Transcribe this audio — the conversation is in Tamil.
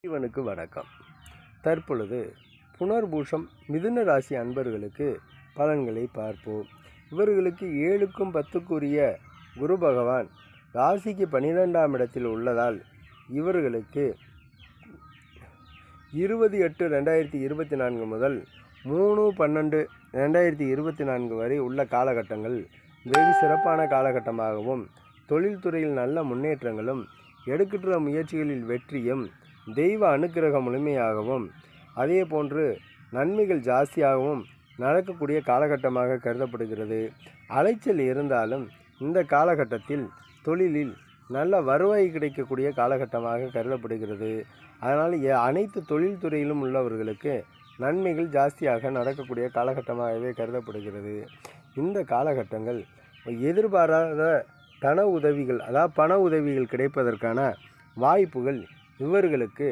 இவனுக்கு வணக்கம். தற்பொழுது புனர்பூஷம் மிதுன ராசி அன்பர்களுக்கு பலன்களை பார்ப்போம். இவர்களுக்கு 7க்கும் 10க்குரிய குரு பகவான் ராசிக்கு 12ஆம் இடத்தில் உள்ளதால் இவர்களுக்கு 20/8/2024 முதல் 3/12/2024 வரை உள்ள காலகட்டங்கள் வெகு சிறப்பான காலகட்டமாகவும், தொழில்துறையில் நல்ல முன்னேற்றங்களும், எடுக்கின்ற முயற்சிகளில் வெற்றியும், தெய்வ அனுக்கிரகம் முழுமையாகவும், அதே போன்று நன்மைகள் ஜாஸ்தியாகவும் நடக்கக்கூடிய காலகட்டமாக கருதப்படுகிறது. அலைச்சல் இருந்தாலும் இந்த காலகட்டத்தில் தொழிலில் நல்ல வருவாய் கிடைக்கக்கூடிய காலகட்டமாக கருதப்படுகிறது. அதனால் அனைத்து தொழில்துறையிலும் உள்ளவர்களுக்கு நன்மைகள் ஜாஸ்தியாக நடக்கக்கூடிய காலகட்டமாகவே கருதப்படுகிறது. இந்த காலகட்டங்கள் எதிர்பாராத தன உதவிகள், அதாவது பண உதவிகள் கிடைப்பதற்கான வாய்ப்புகள் இவர்களுக்கு